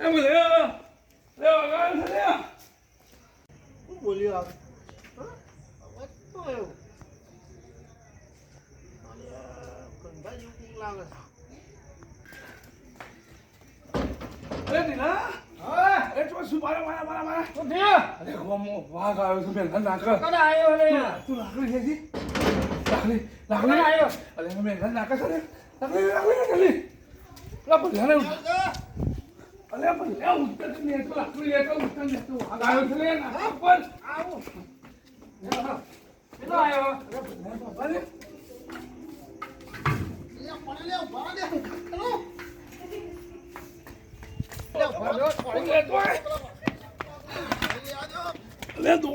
એ બોલે લે વગાડ લે હું બોલ્યો આવે અવાજ તો આવ્યો કંધા જેવું લાગે અરે દીના હા અરે તો શું મારા તો થયો અરે ગોમો વાઘ આવ્યો છે મેં નાક કોણ આવ્યો રે તું લાકડી લેજી કોણ લાકડી આવ્યો અરે મેં નાક છે ને લાકડી લા પણ જાને અરે પણ લે ઉત્તર ને તો લાકડી લે તો ઉત્તર ને તો વાઘ આવ્યો છે ને નાક પર આવો કેટલો આવ્યો અરે લે દો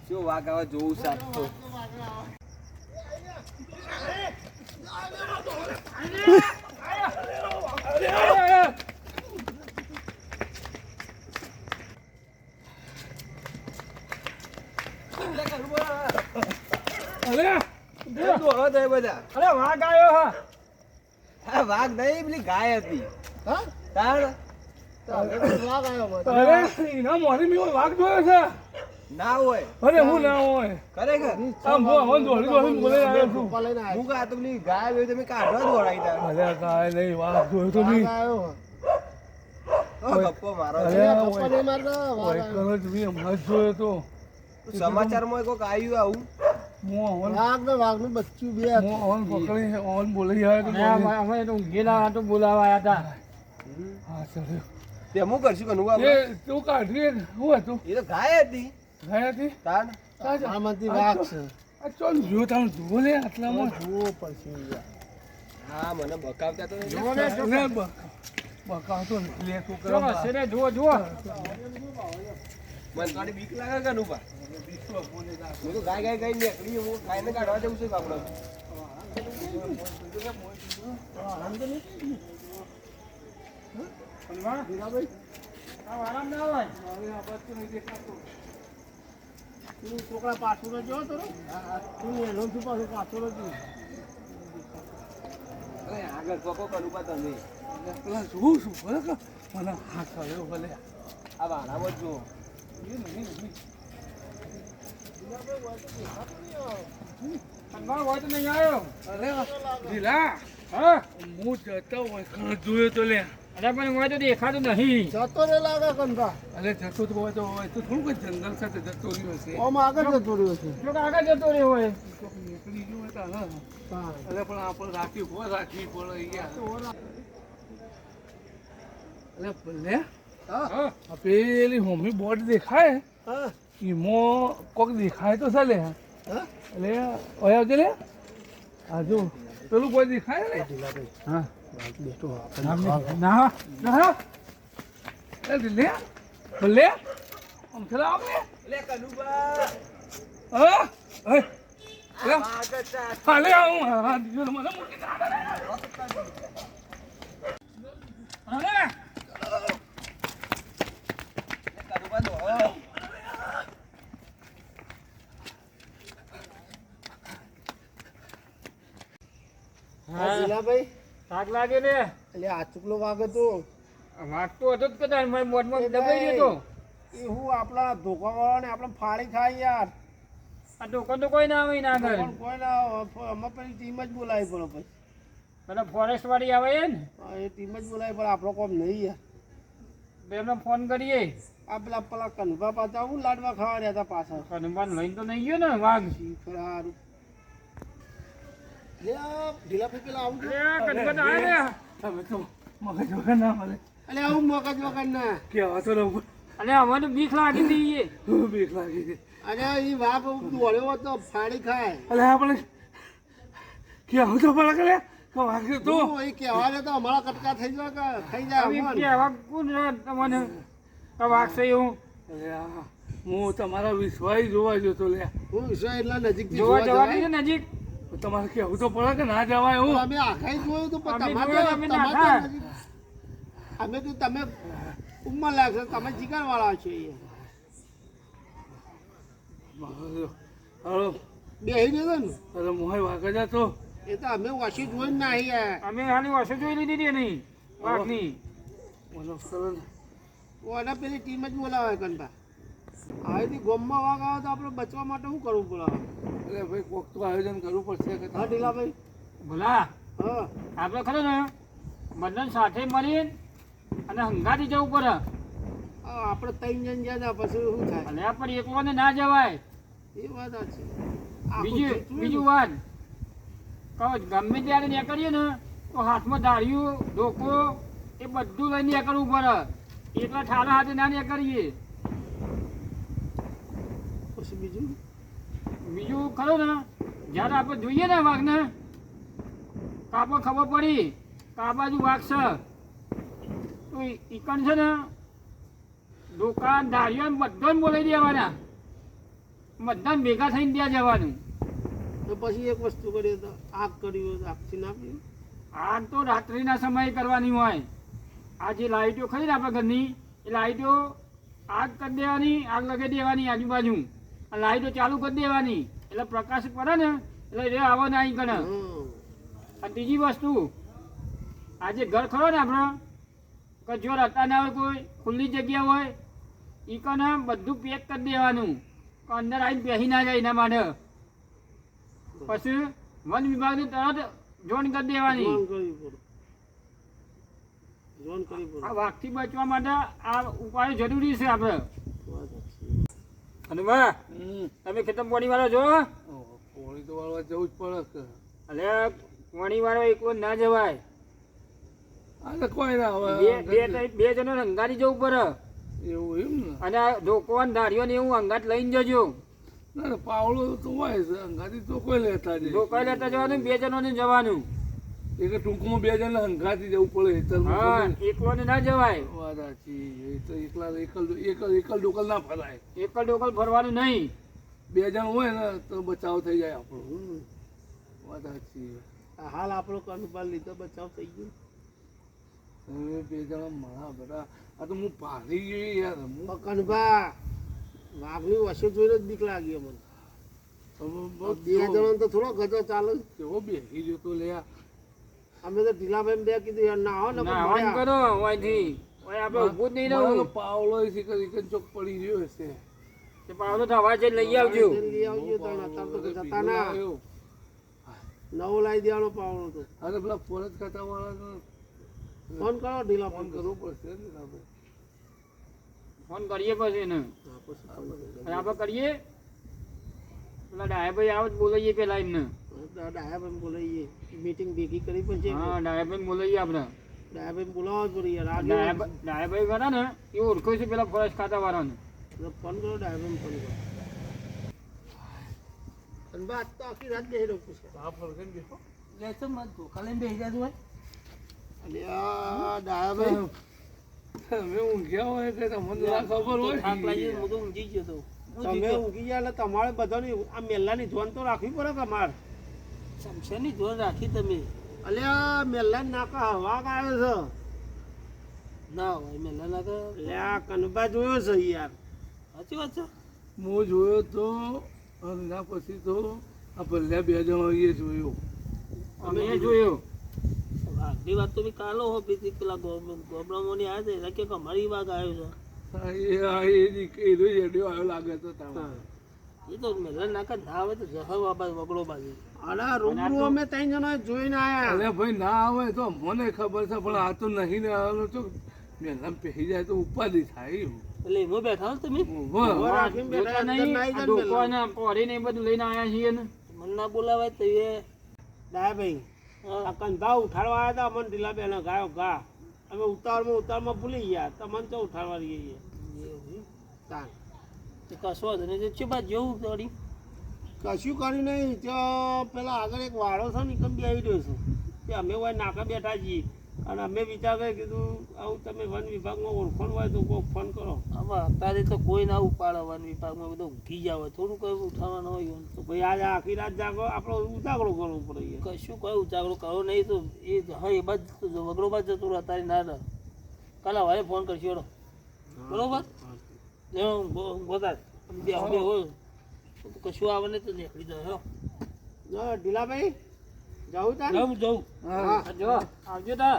શું વાઘ આવે જોવું સાચું બધા અરે વાઘ આવ્યો હા આ વાઘ નહીં પેલી ગાય હતી હા તાણ વાઘ આવ્યો અરે એના મોરી મેં વાઘ જોયો છે ના હોય અરે હું ના હોય ખરેખર આમ હું દોડી બોલે આવ્યો છું પપ્પા લઈને આવ્યો હું કા તો પેલી ગાય હોય તમે કાઢવા દોડાઈ તા અરે કાંઈ નહીં વાઘ જોયો તો નહીં વાઘ આવ્યો ગપ્પો મારો અરે પપ્પા નહીં મારતા વાઘ ઓય આવ્યો કરો જ હમણાં જ જોયો તો સમાચારમાં કોઈક આવ્યું આવું હું વાઘનું બચ્ચું બે હતું. અવન પકડી અવન બોલી આવ્યો તો બોલી. અમે તો ઊંઘેલા તો બોલાવા આવ્યા હતા હા ચાલ્યો તે હું કરશું કનું આપણે એ તું કાઢી શું હતું એ તો ગાય હતી ગયા હતી તાણ આમાંથી વાઘ છે આ ચોલ જો તમે જુઓ ને આટલામાં જુઓ પડશે યાર. હા મને બકાવતા તો નહીં. જુઓ ને ને બકાવતો નથી લે તું જુઓ કરવા શેરે જુઓ જુઓ મને થોડી બીક લાગે કનું પા હું તો ગાય ગાય ગાય નીકળી હું ગાયને કાઢવા જવું છું આપણે આરામ ના હોય તું છોકરા પાછળ જો તો તું એનો તું પાછું પાછળ જ અરે આગળ પકો કનું પા તમે પેલા જોઉં છું બરાબર મને હા કર્યો ભલે આ વાળામાં જ જુઓ કંદા હોય તો નહીં આવ્યો અરે લીલા હા હું જતો હોય ખણ જોયો તો લે અરે પણ હોય તો દેખાતું નહીં જતો રે લાગે કંધા અરે જતો તો હોય તો થોડું કોઈ જંગલ સાથે જતો રહ્યો છે ઓમ આગળ જતો રહ્યો છે જો કે આગળ જતો રહ્યો હોય નીકળી ગયો હોય તો હા હા. અરે પણ આપણે રાખવી પડે યાર અરે ભલે હા આ પેલી હોમી બોર્ડ દેખાય હા એમાં કોક દેખાય તો ચાલે હા એટલે ઓય આવજે લે આ જો પેલું કોઈ દેખાય ને હા બેઠો ના ના એ લે ભલે આમ ચલા આવ ને લે કનું પા હા હે લે આગળ ચા હાલે આવું હા દીજો મને મૂકી દે અરે કનું પા દો હા જીલાભાઈ થાક લાગે ને એટલે આ ચૂકલો વાઘ હતો વાગતો હતો જ કદાચ મારી મોઢમાં દબાઈ ગયો એ હું આપણા ધોકાવાળાને આપણે ફાળી ખાઈ યાર આ દુકાન તો કોઈ ના આવે ના આગળ પણ કોઈ ના અમે પેલી ટીમ જ બોલાવી પડે પછી પેલા ફોરેસ્ટ વાળી આવે છે ને હા, એ ટીમ જ બોલાવી પડે આપણો કોમ નહીં યાર બે એમને ફોન કરીએ આ પેલા કનભા પાછા હું લાડવા ખાવા રહ્યા હતા પાછા કનબાન લઈને તો નહીં ગયો ને વાઘ સારું ઢીલા ભાઈ પેલા આવું અરે આ કનબાન આવે ને તમે તો મગજ વગર ના મળે અલે આવું મગજ વગર ના કેવા તો રહું અરે અમારે તો બીક લાગી દઈએ બીક લાગી છે અરે એ વાઘ દોડ્યો તો ફાડી ખાય અલે આપણે કેવું તો પડે કરે કે વાગ્યું તું તું એ કહેવા દે તો અમારા કટકા થઈ જાય કે થઈ જાય હવે અમન. કહેવા કોણ રે તમને કે વાગશે એવું અરે આ હું તમારા વિશ્વાસ જોવા જતો લે હું વિશ્વા એટલા નજીકથી જોવા જોવા જવાની જવાય. છે નજીક તમારે કેવું તો પડે કે ના જવાય એવું અમે આખાઈ જોયું તું પણ અમે તમારે જોયું, અમે તમારે નાઠા. નજીક. અમે તો તમે ઉંમર લાગશે તમે જીગર વાળા છો એ. હાલો બેહી રહ્યો ને અરે મોહે વાગે જતો એ તો અમે વાસી જોઈને ના આયા. અમે હાલી વસો જોઈ લીધી હતી નહીં વાઘની મને સરળ ઓના પેલી ટીમ જ બોલાવે કનબા. અહીંથી ગોમમાં વાગ આવે તો આપણે બચવા માટે શું કરવું પડે? એટલે ભાઈ કોક તો આયોજન કરવું પડશે કે હા ઢીલાભાઈ. ભલા હા આપણે ખરો ને બધા સાથે મળી અને હંગાથી જવું પડે આપણે ત્રણ જણ જ્યાં પછી શું થાય? અને આ પણ એકલોને ના જવાય એ વાત છે. બીજું વાત કહો ગમે ત્યારે નીકળીએ ને તો હાથમાં દાળિયું ધોકો એ બધું લઈને નીકળવું પડે એટલા ઠાલા હાથે ના નીકળીએ પછી બીજું ખરો ને જ્યારે આપણે જોઈએ ને વાઘને કાપો ખબર પડી કે આ બાજુ વાઘ છે તો ઈકણ છે ને દુકાન દાળીઓ બધાને બોલાવી દેવાના બધાને ભેગા થઈને ત્યાં જવાનું તો પછી એક વસ્તુ કરીએ તો આગ કરી હોય તો આગથી ના પીએ. આગ તો રાત્રિના સમયે કરવાની હોય આ જે લાઈટો ખરી ને આપણા ઘરની એ લાઈટો આગ કરી દેવાની આગ લગાવી દેવાની આજુબાજુ અને લાઈટો ચાલુ કરી દેવાની એટલે પ્રકાશ પડે ને એટલે એ આવો ના અહીં ગણે અને ત્રીજી વસ્તુ આ જે ઘર ખરો ને આપણો કે જો રહેતા ના હોય કોઈ ખુલ્લી જગ્યા હોય એ કને બધું પેક કરી દેવાનું કે અંદર આવીને બેસી ના જાય એના માટે પછી વન વિભાગને તરત જોન કરી દેવાની જોન કરવી પડે. જોન કરવી પડે. આ વાઘથી બચવા માટે આ ઉપાય જરૂરી છે આપણે વાત છે. અને બા તમે ખેતર પાણી વાળો છો પોણી તો વાળવા જવું જ પડે કે એટલે પાણી વાળો એકલો ના જવાય આ કોઈ ના બે હવે બે જણો અંગારી જવું પડે એવું એમ ને અને આ ધોકો અને ધારીઓ ને એવું અંગાત લઈને જજો ના ના પાવડો તો હોય છે હંગાથી તો કોઈ લેતા જ ધોકા લેતા જવાનું બે જણોને જવાનું એક ટૂંકમાં બે જણ હંગાથી જવું પડે હા હેતરમાં એકલોને ના જવાય વાત સાચી એ તો એકલા એકલ ડોકલ ના ફરાય એકલ ડોકલ ફરવાનું નહીં બે જણ હોય ને તો બચાવ થઈ જાય આપણો હમ. વાત સાચી આ હાલ આપણો કનુપાલ લીધો બચાવ થઈ ગયો. હવે બે જણા મારા બધા આ તો હું ભારી ગઈ યાર હું કનભા વાઘની વસે જોઈને જ બીક લાગી મને. બહુ બે જણા તો થોડો ગજો ચાલે. કેવો બેસી ગયો તો લે અમે તો ઢીલાભાઈ બે કીધું યાર ના આવો ને ના હવાન કરો અહીંથી ઓય આપણે ઊભું જ નહીં રહું પાવલો શીખર ચોક પડી રહ્યો હશે તે પાવલો તો હવા જઈને લઈ આવજો લઈ આવજો તને અત્યારે તો જતા ના નવો લાવી દેવાનો પાવડો તો. અરે પેલા ફોરેસ્ટ ખાતા વાળા ફોન કરો ઢીલા ફોન કરવો પડશે ને આપણે ફોન કરીએ પછી એને અને આપણે કરીએ પેલા ડાયાભાઈ આવે જ બોલાવીએ પેલા એમને ડાયાભાઈ બોલાવીએ મીટિંગ ભેગી કરી પછી હા ડાયાભાઈ બોલાવીએ આપણે ડાયાભાઈ બોલાવવા જ પડે યાર આજે ડાયાભાઈ ખરા ને એ ઓળખો છે પેલા ફોરેસ્ટ ખાતા વાળાને ફોન કરો ડાયાભાઈ ફોન કરો. અને બાદ તો આખી રાત બેસી રહું છે. આ ફરકન બેસો અને આ ડાયાભાઈ તમે ઊંઘ્યા હોય કે તમને ના ખબર હોય તમે ઊંઘી ગયા એટલે તમારે બધાની આ મેલ્લાની ધોન તો રાખવી પડે કે મારે શમશાની ધોન રાખી તમે અલે આ મેલ્લાની નાકા હવા આવે છે. ના હોય મેલા ના તો એટલે આ કનબા જોયો છે યાર. સાચી વાત છે હું જોયો તો અને એના પછી તો આ ભલ્યા બે જણો એ જોયો અમે એ જોયું આટલી વાત તો બી કાલો હો બીજી પેલા ગોબરામોની આવે છે એટલે કે અમારી વાત આવ્યો છે એ રેડિયો આવ્યો લાગે તો તારા એ તો મેલા નાકા ના આવે તો જહર બાબા વગડો બાજુ અરે રૂબરૂ અમે ત્રણ જણા જોઈને આયા. અરે ભાઈ ના આવે તો મને ખબર છે પણ આ તો નહીં ને આવવાનું તો મેલા પહેરી જાય તો ઉપાધિ થાય એવું. એટલે એમાં બેઠા હો તમે વાહ. ઉભા રાખીને બેઠા જોતા અંદર નહીં નાઈ આ જાય ને ડોકો મેલ્લા. ને પોરી ને એ બધું લઈને આવ્યા છીએ ને મને ના બોલાવાય તો એ ડાયાભાઈ આ કંધા ઉઠાડવા આવ્યા હતા અમને ઢીલાબેન ગાયો ગા અમે ઉતારમાં ભૂલી ગયા તમને તો ઉઠાડવા રહીએ તાન કશો જ નહીં ચૂપા જેવું દોડી કશું કર્યું નહીં ત્યાં પેલા આગળ એક વાળો છે ને એકદમ બેસી રહ્યો છે કે અમે હોય નાકા બેઠા છીએ અને અમે વિચાર કરી કીધું આવું તમે વન વિભાગમાં ઓળખણ હોય તો કોઈ ફોન કરો. આમાં અત્યારે તો કોઈ ના ઉપાડે વન વિભાગમાં બધું ઊંઘી જાવ થોડું કઈ ઉઠાવવાનું હોય તો ભાઈ આજે આખી રાત જાગો આપણો ઉજાગરો કરવો પડે યાર. કશું કઈ ઉજાગરો કરો નહીં તો એ હા એ બાદ વગરો બાદ જતું રહે અત્યારે ના રહે કાલે હવે ફોન કરશો એનો બરોબર ગોતા બે હોય કશું આવે ને તો નીકળી જાય ઢીલાભાઈ જાઉં તાર જવું હા જો આવજો તા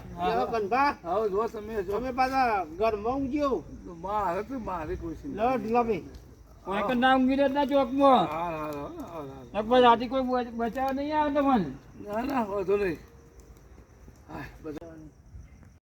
કનભા હા જો તમે જો તમે પાછા ઘરમાં ઊંઘ્યો મારે તો મારે કોઈ છે લો ઢીલાભાઈ કોઈ કે ના ઊંઘી રહેતા ચોકમાં હા હા હા હા એક રાતે કોઈ બચાવ નહીં આવે તમને ના ના વાંધો નહીં હા બધા